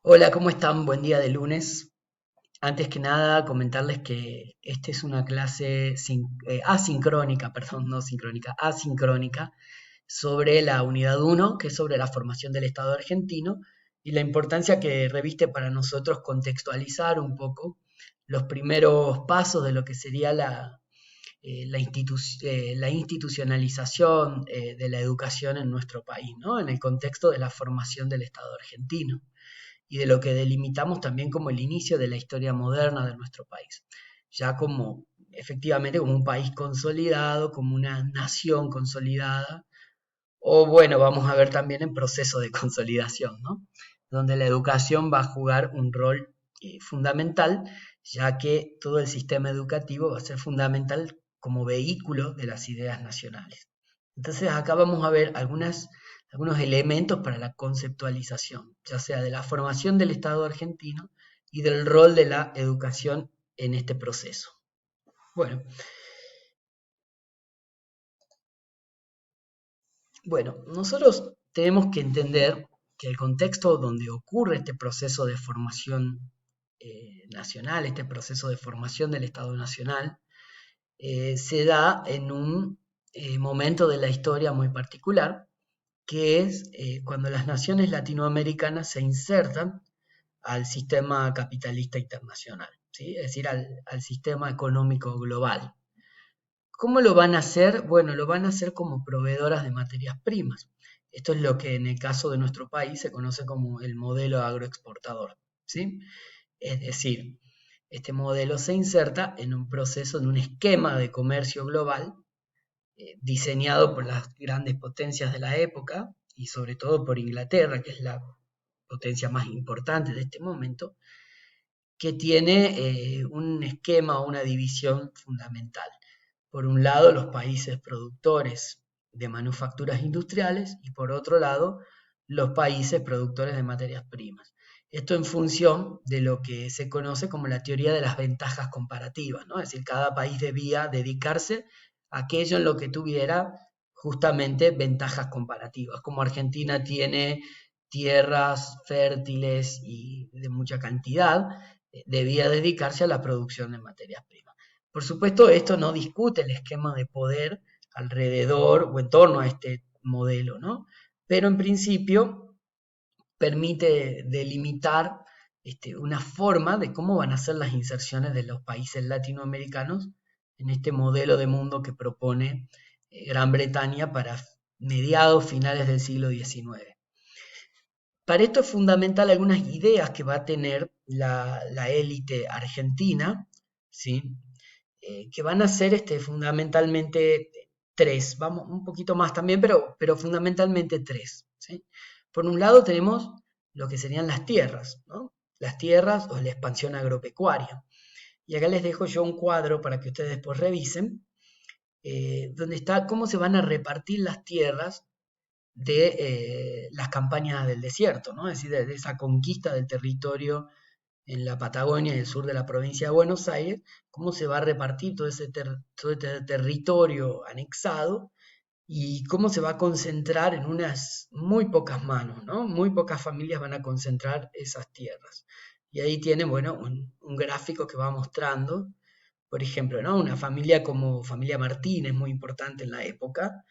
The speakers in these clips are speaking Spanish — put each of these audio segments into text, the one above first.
Hola, ¿cómo están? Buen día de lunes. Antes que nada, comentarles que esta es una clase asincrónica, perdón, no sincrónica, asincrónica, sobre la unidad uno, que es sobre la formación del Estado argentino, y la importancia que reviste para nosotros contextualizar un poco los primeros pasos de lo que sería la institucionalización de la educación en nuestro país, ¿no? En el contexto de la formación del Estado argentino y de lo que delimitamos también como el inicio de la historia moderna de nuestro país, ya como efectivamente como un país consolidado, como una nación consolidada, o bueno, vamos a ver también en proceso de consolidación, ¿no? Donde la educación va a jugar un rol fundamental, ya que todo el sistema educativo va a ser fundamental como vehículo de las ideas nacionales. Entonces acá vamos a ver algunos elementos para la conceptualización, ya sea de la formación del Estado argentino y del rol de la educación en este proceso. Bueno, nosotros tenemos que entender que el contexto donde ocurre este proceso de formación nacional, este proceso de formación del Estado nacional, se da en un momento de la historia muy particular, que es cuando las naciones latinoamericanas se insertan al sistema capitalista internacional, ¿sí? Es decir, al sistema económico global. ¿Cómo lo van a hacer? Bueno, lo van a hacer como proveedoras de materias primas. Esto es lo que en el caso de nuestro país se conoce como el modelo agroexportador, ¿sí? Es decir, este modelo se inserta en un proceso, en un esquema de comercio global diseñado por las grandes potencias de la época y sobre todo por Inglaterra, que es la potencia más importante de este momento, que tiene un esquema o una división fundamental. Por un lado, los países productores de manufacturas industriales y por otro lado, los países productores de materias primas. Esto en función de lo que se conoce como la teoría de las ventajas comparativas, ¿no? Es decir, cada país debía dedicarse a aquello en lo que tuviera justamente ventajas comparativas. Como Argentina tiene tierras fértiles y de mucha cantidad, debía dedicarse a la producción de materias primas. Por supuesto, esto no discute el esquema de poder alrededor o en torno a este modelo, ¿no? Pero en principio permite delimitar una forma de cómo van a ser las inserciones de los países latinoamericanos en este modelo de mundo que propone Gran Bretaña para mediados finales del siglo XIX. Para esto es fundamental algunas ideas que va a tener la élite argentina, ¿sí? Que van a ser fundamentalmente tres, vamos un poquito más también, pero fundamentalmente tres, ¿sí? Por un lado tenemos lo que serían las tierras, ¿no? Las tierras o la expansión agropecuaria. Y acá les dejo yo un cuadro para que ustedes después revisen, donde está cómo se van a repartir las tierras de las campañas del desierto, ¿no? Es decir, de esa conquista del territorio en la Patagonia y el sur de la provincia de Buenos Aires, cómo se va a repartir todo este territorio anexado y cómo se va a concentrar en unas muy pocas manos, ¿no? Muy pocas familias van a concentrar esas tierras. Y ahí tienen, bueno, un gráfico que va mostrando, por ejemplo, ¿no? Una familia como familia Martínez, muy importante en la época,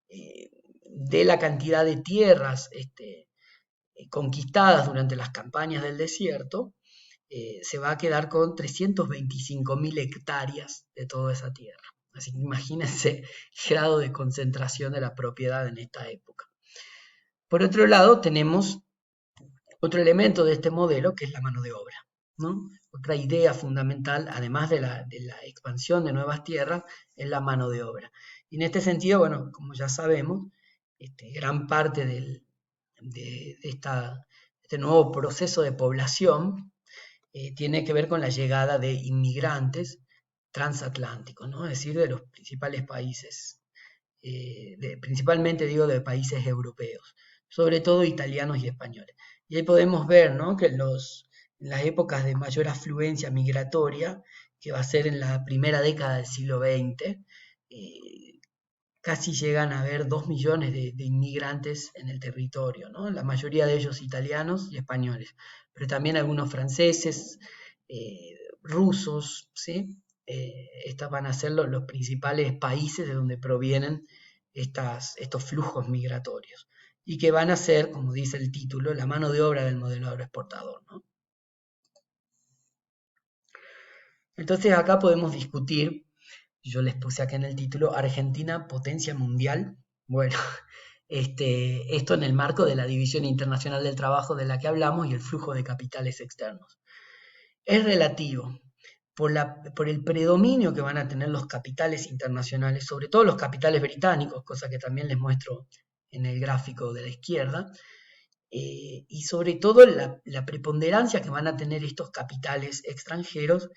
de la cantidad de tierras conquistadas durante las campañas del desierto, se va a quedar con 325.000 hectáreas de toda esa tierra. Así que imagínense el grado de concentración de la propiedad en esta época. Por otro lado, tenemos otro elemento de este modelo que es la mano de obra, ¿no? Otra idea fundamental, además de la expansión de nuevas tierras, es la mano de obra. Y en este sentido, bueno, como ya sabemos, gran parte de este nuevo proceso de población tiene que ver con la llegada de inmigrantes transatlánticos, ¿no? Es decir, de los principales países, principalmente digo de países europeos, sobre todo italianos y españoles. Y ahí podemos ver, ¿no? Que en las épocas de mayor afluencia migratoria, que va a ser en la primera década del siglo XX, eh, casi llegan a haber 2 millones de inmigrantes en el territorio, ¿no? La mayoría de ellos italianos y españoles, pero también algunos franceses, rusos, ¿sí? Estos van a ser los principales países de donde provienen estos flujos migratorios y que van a ser, como dice el título, la mano de obra del modelo agroexportador, ¿no? Entonces acá podemos discutir, yo les puse acá en el título, Argentina, potencia mundial. Bueno, esto en el marco de la División Internacional del Trabajo de la que hablamos y el flujo de capitales externos. Es relativo por el predominio que van a tener los capitales internacionales, sobre todo los capitales británicos, cosa que también les muestro en el gráfico de la izquierda, y sobre todo la preponderancia que van a tener estos capitales extranjeros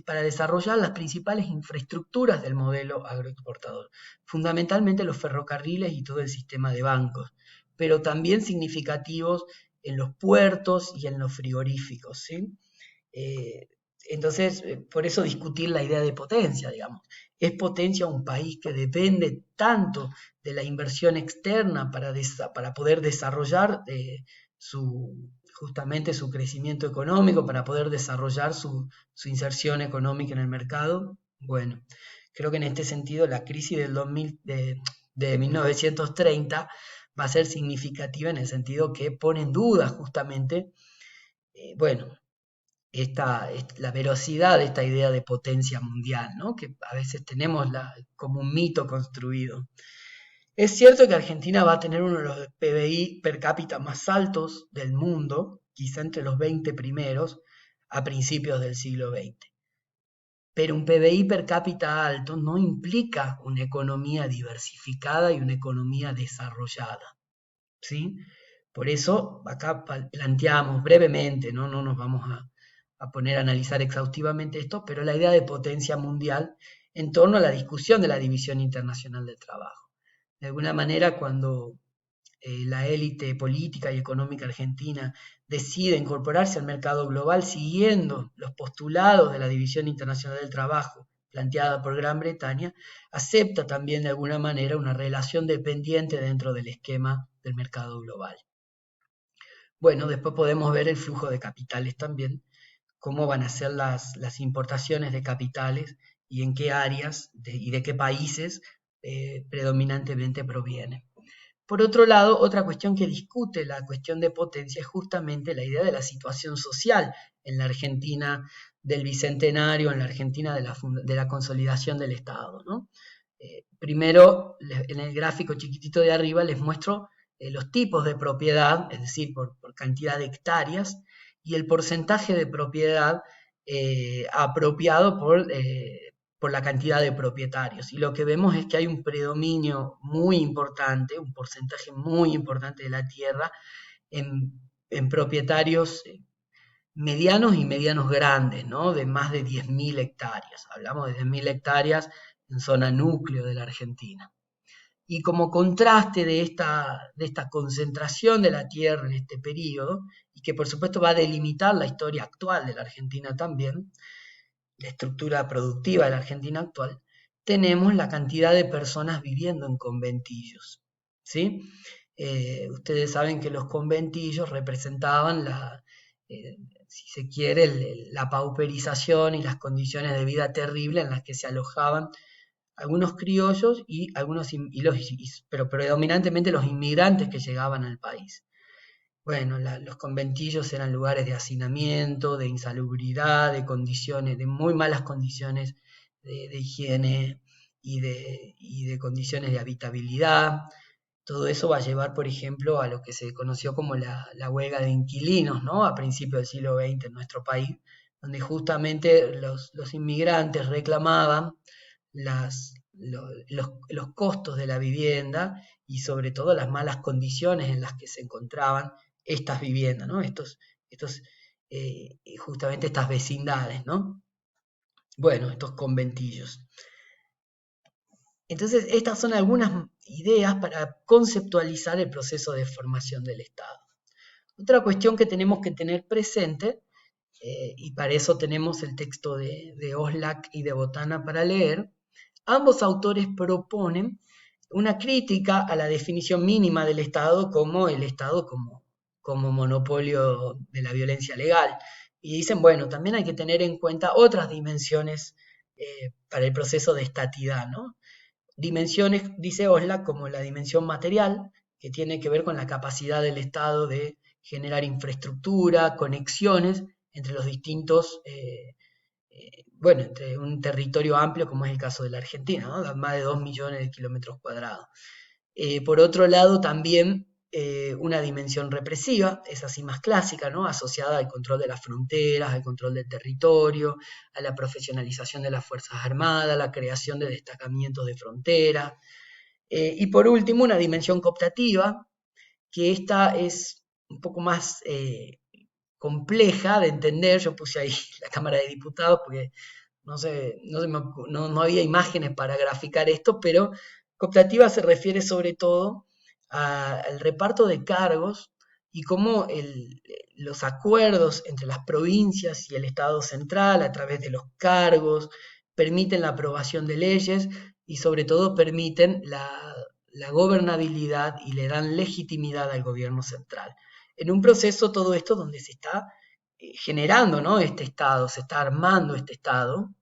para desarrollar las principales infraestructuras del modelo agroexportador, fundamentalmente los ferrocarriles y todo el sistema de bancos, pero también significativos en los puertos y en los frigoríficos, ¿sí? Eh, entonces, por eso discutir la idea de potencia, digamos. ¿Es potencia un país que depende tanto de la inversión externa para poder desarrollar justamente su crecimiento económico, para poder desarrollar su inserción económica en el mercado? Bueno, creo que en este sentido la crisis de 1930 va a ser significativa en el sentido que pone en duda justamente, bueno, la veracidad de esta idea de potencia mundial, ¿no? Que a veces tenemos como un mito construido. Es cierto que Argentina va a tener uno de los PBI per cápita más altos del mundo, quizá entre los 20 primeros, a principios del siglo XX. Pero un PBI per cápita alto no implica una economía diversificada y una economía desarrollada, ¿sí? Por eso acá planteamos brevemente, ¿no? No nos vamos a poner a analizar exhaustivamente esto, pero la idea de potencia mundial en torno a la discusión de la División Internacional del Trabajo. De alguna manera, cuando la élite política y económica argentina decide incorporarse al mercado global siguiendo los postulados de la División Internacional del Trabajo planteada por Gran Bretaña, acepta también de alguna manera una relación dependiente dentro del esquema del mercado global. Bueno, después podemos ver el flujo de capitales también, cómo van a ser las importaciones de capitales y en qué áreas y de qué países predominantemente provienen. Por otro lado, otra cuestión que discute la cuestión de potencia es justamente la idea de la situación social en la Argentina del Bicentenario, en la Argentina de la consolidación del Estado, ¿no? Primero, en el gráfico chiquitito de arriba les muestro los tipos de propiedad, es decir, por cantidad de hectáreas, y el porcentaje de propiedad apropiado por la cantidad de propietarios. Y lo que vemos es que hay un predominio muy importante, un porcentaje muy importante de la tierra en propietarios medianos y medianos grandes, ¿no? De más de 10.000 hectáreas. Hablamos de 10.000 hectáreas en zona núcleo de la Argentina. Y como contraste de esta concentración de la tierra en este periodo, y que por supuesto va a delimitar la historia actual de la Argentina también, la estructura productiva de la Argentina actual, tenemos la cantidad de personas viviendo en conventillos, ¿sí? Ustedes saben que los conventillos representaban si se quiere, la pauperización y las condiciones de vida terribles en las que se alojaban algunos criollos pero predominantemente los inmigrantes que llegaban al país. Bueno, los conventillos eran lugares de hacinamiento, de insalubridad, de muy malas condiciones de higiene y de condiciones de habitabilidad. Todo eso va a llevar, por ejemplo, a lo que se conoció como la huelga de inquilinos, ¿no? A principios del siglo XX en nuestro país, donde justamente los inmigrantes reclamaban los costos de la vivienda y sobre todo las malas condiciones en las que se encontraban estas viviendas, ¿no? Justamente estas vecindades, ¿no? Bueno, estos conventillos. Entonces, estas son algunas ideas para conceptualizar el proceso de formación del Estado. Otra cuestión que tenemos que tener presente, y para eso tenemos el texto de Oslak y de Botana para leer, ambos autores proponen una crítica a la definición mínima del Estado como el Estado como monopolio de la violencia legal. Y dicen, bueno, también hay que tener en cuenta otras dimensiones para el proceso de estatidad, ¿no? Dimensiones, dice Osla, como la dimensión material, que tiene que ver con la capacidad del Estado de generar infraestructura, conexiones entre los distintos, bueno, entre un territorio amplio como es el caso de la Argentina, ¿no? Más de 2 millones de kilómetros cuadrados. Por otro lado, también una dimensión represiva, es así más clásica, ¿no? Asociada al control de las fronteras, al control del territorio, a la profesionalización de las Fuerzas Armadas, a la creación de destacamientos de frontera. Y por último, una dimensión cooptativa, que esta es un poco más compleja de entender. Yo puse ahí la Cámara de Diputados porque no había imágenes para graficar esto, pero cooptativa se refiere sobre todo al reparto de cargos y cómo los acuerdos entre las provincias y el Estado central a través de los cargos permiten la aprobación de leyes y sobre todo permiten la gobernabilidad y le dan legitimidad al gobierno central. En un proceso todo esto donde se está generando, ¿no? Este Estado, se está armando este Estado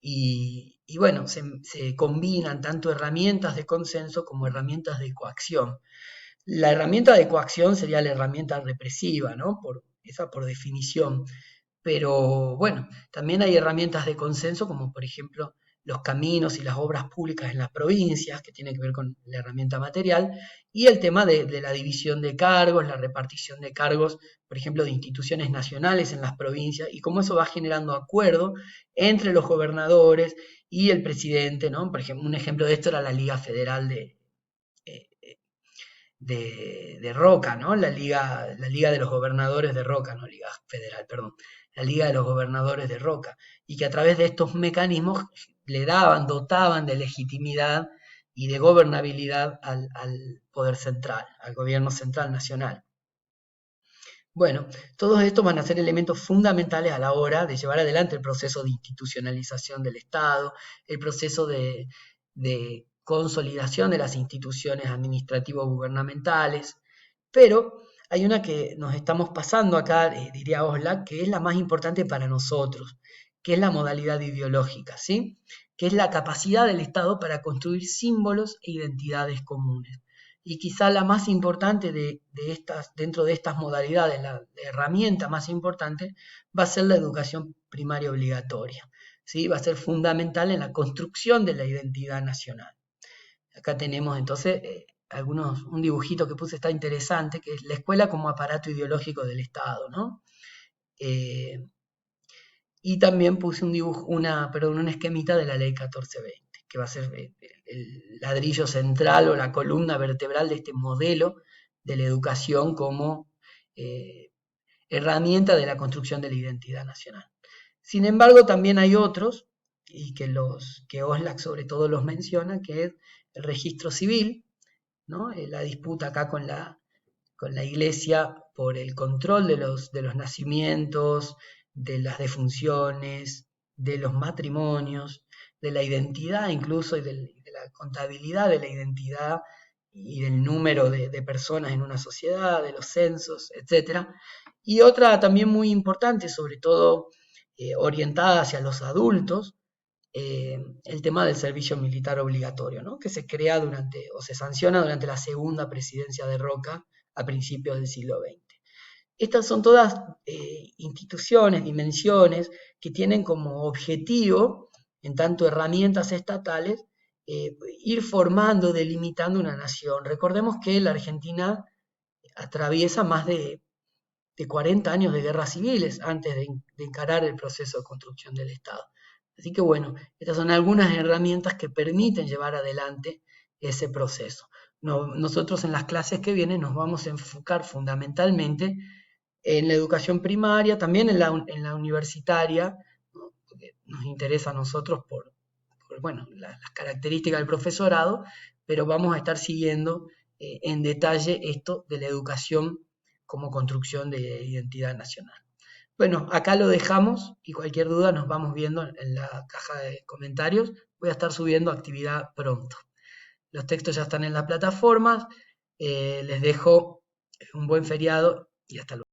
y bueno, se combinan tanto herramientas de consenso como herramientas de coacción. La herramienta de coacción sería la herramienta represiva, ¿no? Esa por definición. Pero bueno, también hay herramientas de consenso, como por ejemplo los caminos y las obras públicas en las provincias, que tiene que ver con la herramienta material, y el tema de la división de cargos, la repartición de cargos, por ejemplo, de instituciones nacionales en las provincias, y cómo eso va generando acuerdo entre los gobernadores y el presidente, ¿no? Por ejemplo, un ejemplo de esto era la Liga Federal eh, de Roca, ¿no? La Liga de los Gobernadores de Roca, no Liga Federal, perdón, la Liga de los Gobernadores de Roca, y que a través de estos mecanismos dotaban de legitimidad y de gobernabilidad al poder central, al gobierno central nacional. Bueno, todos estos van a ser elementos fundamentales a la hora de llevar adelante el proceso de institucionalización del Estado, el proceso de consolidación de las instituciones administrativas gubernamentales, pero hay una que nos estamos pasando acá, diría Osla, que es la más importante para nosotros, que es la modalidad ideológica, ¿sí? Que es la capacidad del Estado para construir símbolos e identidades comunes. Y quizá la más importante dentro de estas modalidades, la herramienta más importante, va a ser la educación primaria obligatoria, ¿sí? Va a ser fundamental en la construcción de la identidad nacional. Acá tenemos entonces un dibujito que puse, está interesante, que es la escuela como aparato ideológico del Estado, ¿no? Y también puse un esquemita de la ley 1420, que va a ser el ladrillo central o la columna vertebral de este modelo de la educación como herramienta de la construcción de la identidad nacional. Sin embargo, también hay otros, y que Oslac sobre todo los menciona, que es el registro civil, ¿no? La disputa acá con la Iglesia por el control de los nacimientos, de las defunciones, de los matrimonios, de la identidad incluso y de la contabilidad de la identidad y del número de personas en una sociedad, de los censos, etc. Y otra también muy importante, sobre todo orientada hacia los adultos, el tema del servicio militar obligatorio, ¿no? Que se crea o se sanciona durante la segunda presidencia de Roca a principios del siglo XX. Estas son todas instituciones, dimensiones que tienen como objetivo, en tanto herramientas estatales, ir formando, delimitando una nación. Recordemos que la Argentina atraviesa más de 40 años de guerras civiles antes de encarar el proceso de construcción del Estado. Así que bueno, estas son algunas herramientas que permiten llevar adelante ese proceso. Nosotros en las clases que vienen nos vamos a enfocar fundamentalmente en la educación primaria, también en la universitaria, ¿no? Porque nos interesa a nosotros bueno, las características del profesorado, pero vamos a estar siguiendo en detalle esto de la educación como construcción de identidad nacional. Bueno, acá lo dejamos y cualquier duda nos vamos viendo en la caja de comentarios. Voy a estar subiendo actividad pronto. Los textos ya están en las plataformas. Les dejo un buen feriado y hasta luego.